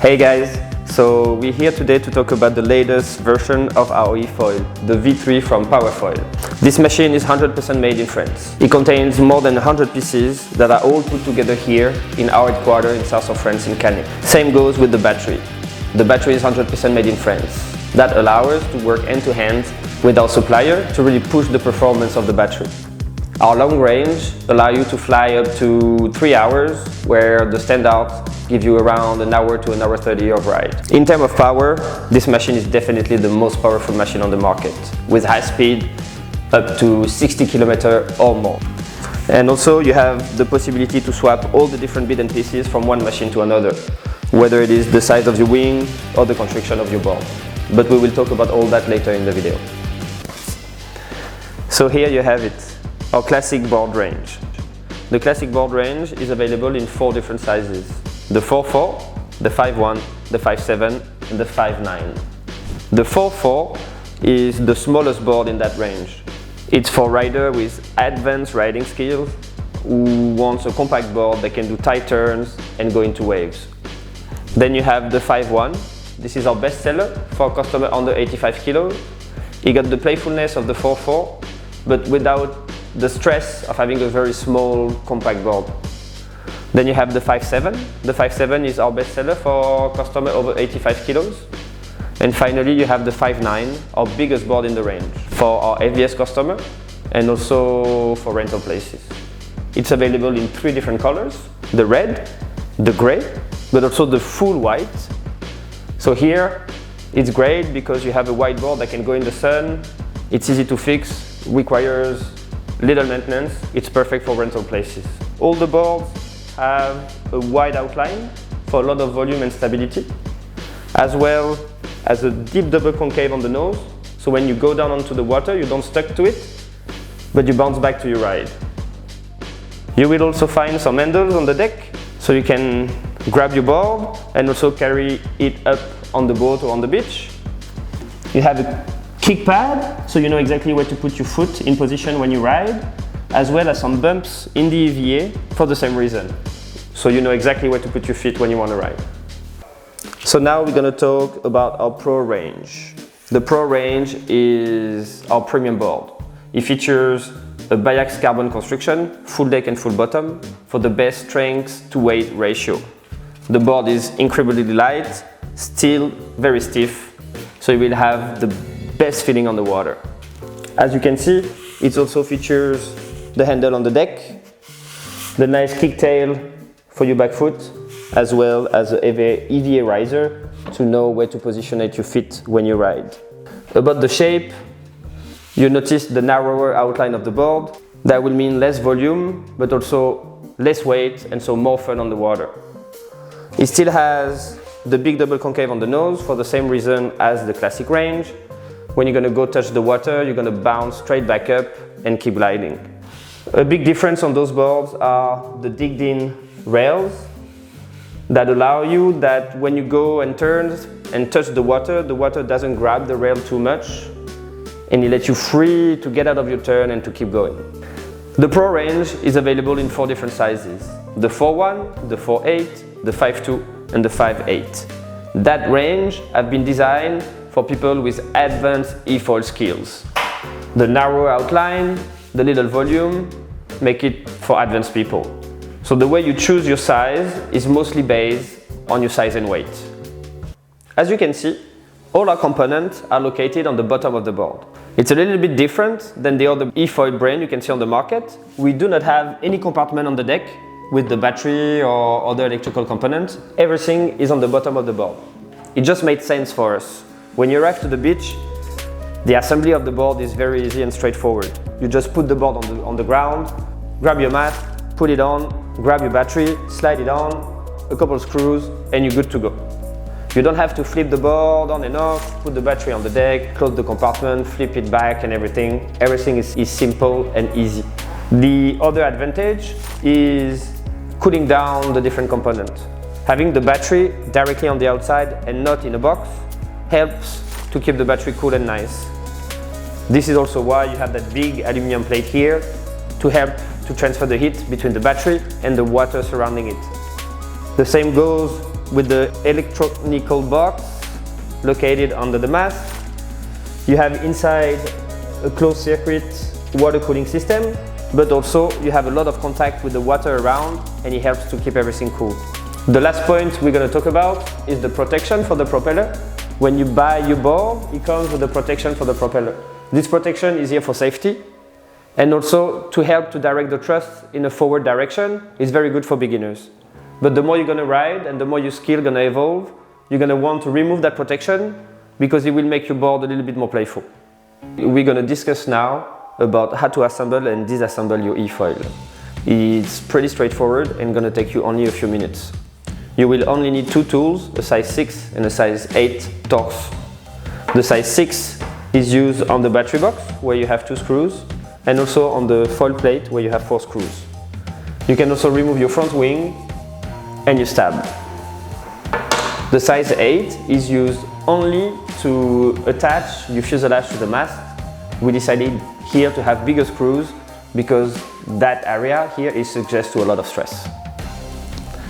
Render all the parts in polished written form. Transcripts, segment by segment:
Hey guys, so we're here today to talk about the latest version of our e-foil, the V3 from Powerfoil. This machine is 100% made in France. It contains more than 100 pieces that are all put together here in our headquarters in south of France in Cannes. Same goes with the battery. The battery is 100% made in France. That allows us to work hand-to-hand with our supplier to really push the performance of the battery. Our long range allows you to fly up to 3 hours, where the standard gives you around an hour to an hour 30 of ride. In terms of power, this machine is definitely the most powerful machine on the market, with high speed up to 60 km or more. And also you have the possibility to swap all the different bits and pieces from one machine to another, whether it is the size of your wing or the construction of your board. But we will talk about all that later in the video. So here you have it, our classic board range. The classic board range is available in 4 different sizes: the 4.4, the 5.1, the 5.7 and the 5.9. The 4.4 is the smallest board in that range. It's for riders with advanced riding skills who wants a compact board that can do tight turns and go into waves. Then you have the 5.1. This is our best seller for a customer under 85 kilos. He got the playfulness of the 4.4, but without the stress of having a very small compact board. Then you have the 5.7. The 5.7 is our best seller for customer over 85 kilos. And finally you have the 5.9, our biggest board in the range, for our AVS customer and also for rental places. It's available in 3 different colors: the red, the gray, but also the full white. So here it's great because you have a white board that can go in the sun. It's easy to fix, requires little maintenance. It's perfect for rental places. All the boards have a wide outline for a lot of volume and stability, as well as a deep double concave on the nose. So when you go down onto the water, you don't stuck to it, but you bounce back to your ride. You will also find some handles on the deck, so you can grab your board and also carry it up on the boat or on the beach. You have a kick pad, so you know exactly where to put your foot in position when you ride, as well as some bumps in the EVA for the same reason. So you know exactly where to put your feet when you want to ride. So now we're going to talk about our Pro range. The Pro range is our premium board. It features a Biax carbon construction, full deck and full bottom, for the best strength to weight ratio. The board is incredibly light, still very stiff, so you will have the best feeling on the water. As you can see, it also features the handle on the deck, the nice kicktail for your back foot, as well as the EVA riser to know where to position your feet when you ride. About the shape, you notice the narrower outline of the board. That will mean less volume, but also less weight, and so more fun on the water. It still has the big double concave on the nose for the same reason as the classic range. When you're going to go touch the water, you're going to bounce straight back up and keep gliding. A big difference on those boards are the digged-in rails that allow you that when you go and turn and touch the water doesn't grab the rail too much, and it lets you free to get out of your turn and to keep going. The Pro range is available in 4 different sizes: the 4.1, the 4.8, the 5.2 and the 5.8. That range has been designed for people with advanced e-foil skills. The narrow outline, the little volume, make it for advanced people. So the way you choose your size is mostly based on your size and weight. As you can see, all our components are located on the bottom of the board. It's a little bit different than the other e-foil brand you can see on the market. We do not have any compartment on the deck with the battery or other electrical components. Everything is on the bottom of the board. It just made sense for us. When you arrive to the beach, the assembly of the board is very easy and straightforward. You just put the board on the ground, grab your mat, put it on, grab your battery, slide it on, a couple of screws, and you're good to go. You don't have to flip the board on and off, put the battery on the deck, close the compartment, flip it back and everything. Everything is simple and easy. The other advantage is cooling down the different components. Having the battery directly on the outside and not in a box helps to keep the battery cool and nice. This is also why you have that big aluminum plate here to help to transfer the heat between the battery and the water surrounding it. The same goes with the electronical box located under the mast. You have inside a closed circuit water cooling system, but also you have a lot of contact with the water around, and it helps to keep everything cool. The last point we're going to talk about is the protection for the propeller. When you buy your board, it comes with the protection for the propeller. This protection is here for safety and also to help to direct the thrust in a forward direction. It's very good for beginners. But the more you're going to ride and the more your skill going to evolve, you're going to want to remove that protection because it will make your board a little bit more playful. We're going to discuss now about how to assemble and disassemble your e-foil. It's pretty straightforward and going to take you only a few minutes. You will only need two tools, a size 6 and a size 8 Torx. The size 6 is used on the battery box where you have 2 screws and also on the foil plate where you have 4 screws. You can also remove your front wing and your stab. The size 8 is used only to attach your fuselage to the mast. We decided here to have bigger screws because that area here is subject to a lot of stress.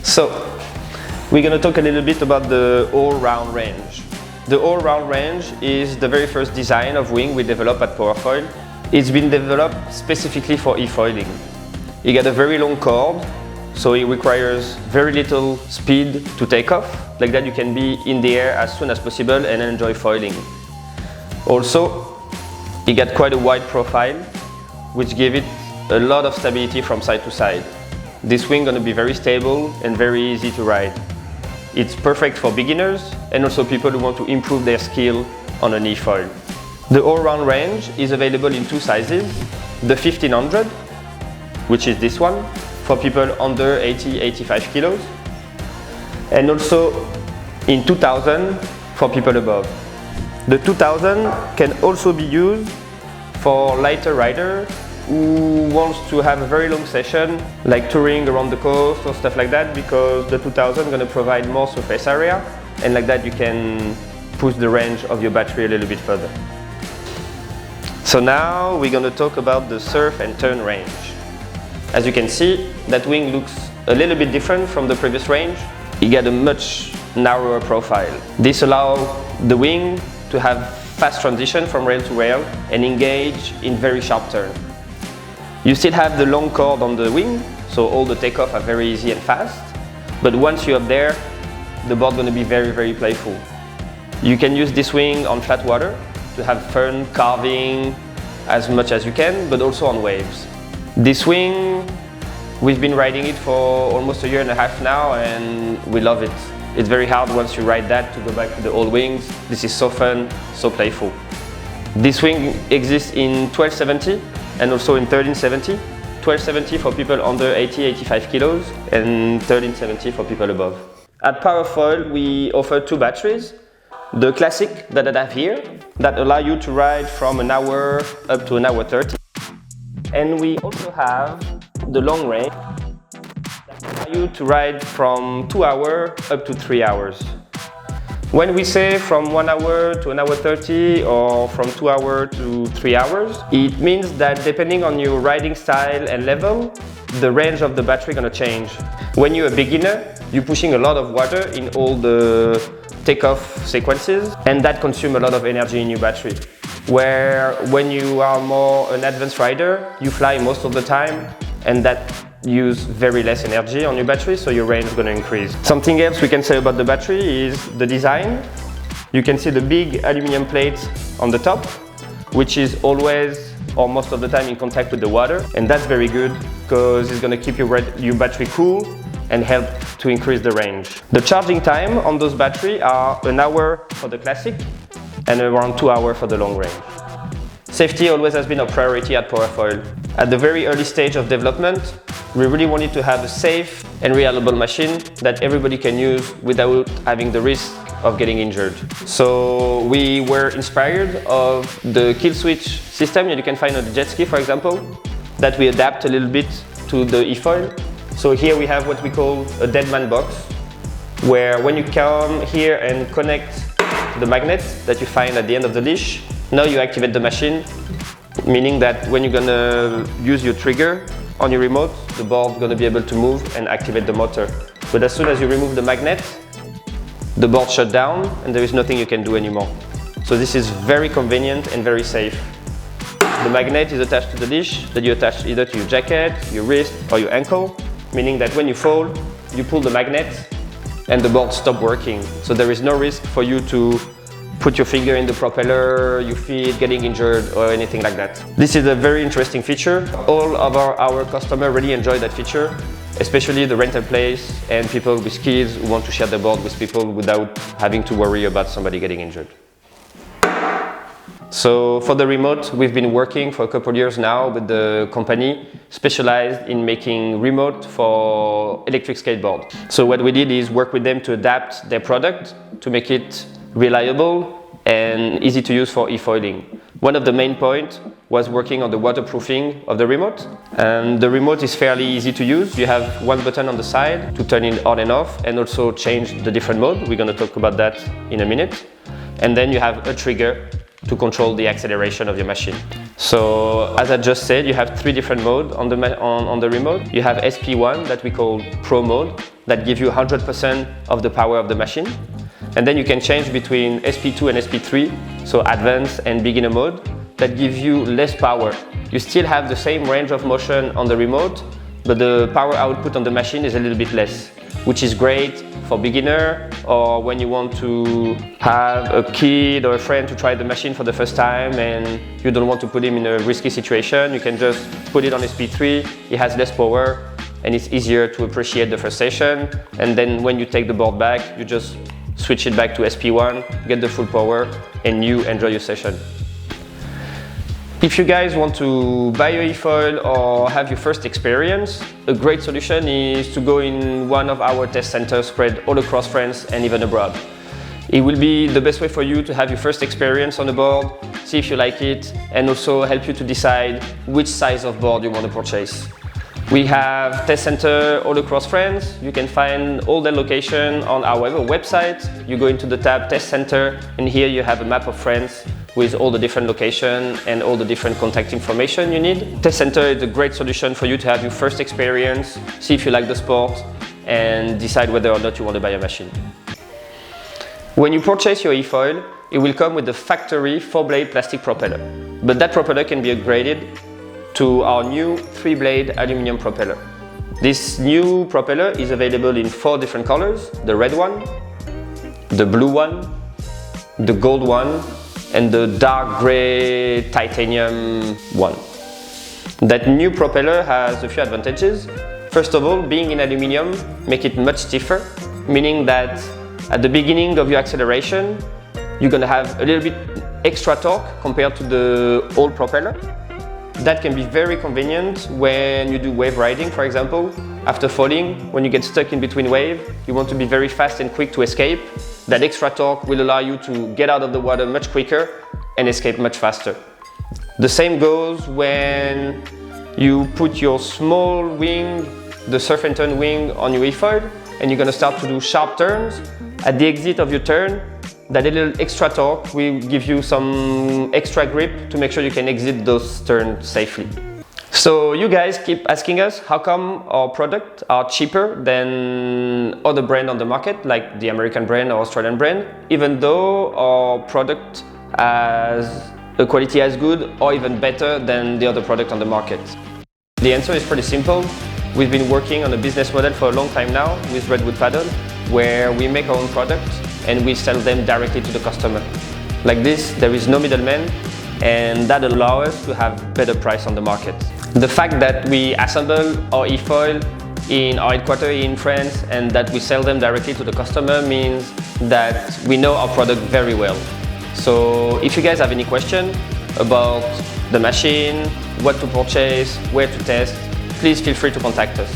So, we're going to talk a little bit about the all-round range. The all-round range is the very first design of wing we developed at Powerfoil. It's been developed specifically for e-foiling. You get a very long cord, so it requires very little speed to take off. Like that you can be in the air as soon as possible and enjoy foiling. Also, you get quite a wide profile, which gives it a lot of stability from side to side. This wing is going to be very stable and very easy to ride. It's perfect for beginners and also people who want to improve their skill on an e-foil. The all-round range is available in 2 sizes. The 1500, which is this one, for people under 80-85 kilos. And also in 2000 for people above. The 2000 can also be used for lighter riders who wants to have a very long session, like touring around the coast or stuff like that, because the 2000 is going to provide more surface area, and like that you can push the range of your battery a little bit further. So now we're going to talk about the surf and turn range. As you can see, that wing looks a little bit different from the previous range. You get a much narrower profile. This allows the wing to have fast transition from rail to rail and engage in very sharp turn. You still have the long cord on the wing, so all the takeoff are very easy and fast. But once you're up there, the board is going to be very, very playful. You can use this wing on flat water to have fun carving as much as you can, but also on waves. This wing, we've been riding it for almost a year and a half now, and we love it. It's very hard once you ride that to go back to the old wings. This is so fun, so playful. This wing exists in 1270 and also in 1370. 1270 for people under 80-85 kilos and 1370 for people above. At Powerfoil we offer 2 batteries. The classic that I have here, that allow you to ride from an hour up to an hour 30. And we also have the long range that allow you to ride from 2 hours up to 3 hours. When we say from 1 hour to an hour 30 or from 2 hours to 3 hours, it means that depending on your riding style and level, the range of the battery is going to change. When you're a beginner, you're pushing a lot of water in all the takeoff sequences, and that consumes a lot of energy in your battery. Where when you are more an advanced rider, you fly most of the time, and that use very less energy on your battery, so your range is going to increase. Something else we can say about the battery is the design. You can see the big aluminum plate on the top, which is always or most of the time in contact with the water, and that's very good because it's going to keep your battery cool and help to increase the range. The charging time on those batteries are an hour for the classic and around 2 hours for the long range. Safety always has been a priority at Powerfoil. At the very early stage of development, we really wanted to have a safe and reliable machine that everybody can use without having the risk of getting injured. So we were inspired of the kill switch system that you can find on the jet ski, for example, that we adapt a little bit to the e-foil. So here we have what we call a dead man box, where when you come here and connect the magnet that you find at the end of the leash, now you activate the machine, meaning that when you're gonna use your trigger on your remote, the board is gonna be able to move and activate the motor. But as soon as you remove the magnet, the board shut down and there is nothing you can do anymore. So this is very convenient and very safe. The magnet is attached to the leash that you attach either to your jacket, your wrist or your ankle, meaning that when you fall, you pull the magnet and the board stops working. So there is no risk for you to put your finger in the propeller, your feet getting injured or anything like that. This is a very interesting feature. All of our customers really enjoy that feature, especially the rental place and people with kids who want to share the board with people without having to worry about somebody getting injured. So for the remote, we've been working for a couple of years now with the company specialized in making remote for electric skateboard. So what we did is work with them to adapt their product to make it reliable and easy to use for e-foiling. One of the main points was working on the waterproofing of the remote. And the remote is fairly easy to use. You have one button on the side to turn it on and off and also change the different mode. We're going to talk about that in a minute. And then you have a trigger to control the acceleration of your machine. So as I just said, you have three different modes on the remote. You have SP1 that we call Pro mode that gives you 100% of the power of the machine. And then you can change between SP2 and SP3, so advanced and beginner mode, that gives you less power. You still have the same range of motion on the remote, but the power output on the machine is a little bit less, which is great for beginner or when you want to have a kid or a friend to try the machine for the first time and you don't want to put him in a risky situation. You can just put it on SP3, it has less power and it's easier to appreciate the first session. And then when you take the board back, you just switch it back to SP1, get the full power and you enjoy your session. If you guys want to buy your e-foil or have your first experience, a great solution is to go in one of our test centers spread all across France and even abroad. It will be the best way for you to have your first experience on the board, see if you like it, and also help you to decide which size of board you want to purchase. We have test centers all across France. You can find all the locations on our website. You go into the tab Test Center and here you have a map of France with all the different locations and all the different contact information you need. Test Center is a great solution for you to have your first experience, see if you like the sport and decide whether or not you want to buy a machine. When you purchase your e-foil, it will come with the factory 4-blade plastic propeller. But that propeller can be upgraded to our new 3-blade aluminum propeller. This new propeller is available in 4 different colors: the red one, the blue one, the gold one, and the dark gray titanium one. That new propeller has a few advantages. First of all, being in aluminum makes it much stiffer, meaning that at the beginning of your acceleration, you're gonna have a little bit extra torque compared to the old propeller. That can be very convenient when you do wave riding, for example. After falling, when you get stuck in between waves, you want to be very fast and quick to escape. That extra torque will allow you to get out of the water much quicker and escape much faster. The same goes when you put your small wing, the surf and turn wing, on your e-foil and you're going to start to do sharp turns. At the exit of your turn, that little extra torque will give you some extra grip to make sure you can exit those turns safely. So you guys keep asking us how come our products are cheaper than other brands on the market, like the American brand or Australian brand, even though our product has a quality as good or even better than the other product on the market. The answer is pretty simple. We've been working on a business model for a long time now with Redwood Paddle, where we make our own products and we sell them directly to the customer. Like this, there is no middleman, and that allows us to have better price on the market. The fact that we assemble our e-foil in our headquarters in France and that we sell them directly to the customer means that we know our product very well. So if you guys have any question about the machine, what to purchase, where to test, please feel free to contact us.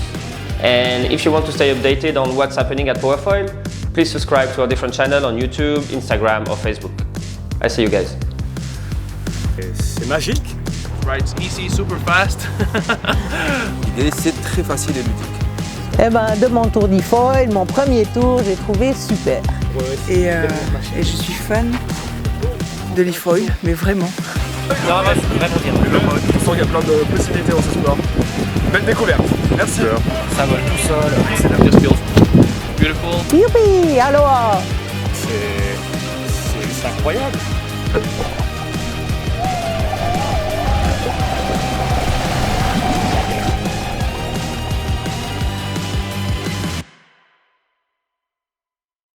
And if you want to stay updated on what's happening at Powerfoil, please subscribe to our different channels on YouTube, Instagram or Facebook. I see you guys. C'est magique. Rides easy, super fast. L'idée, c'est très facile et ludique. Eh ben, de mon tour d'e-foil, mon premier tour, j'ai trouvé super. Et je suis fan de l'e-foil, mais vraiment. Non, vraiment bien. De toute façon, il y a plein de possibilités dans ce sport. Belle découverte. Merci. Ça vole tout seul. C'est la beautiful. Youpi, alors c'est incroyable.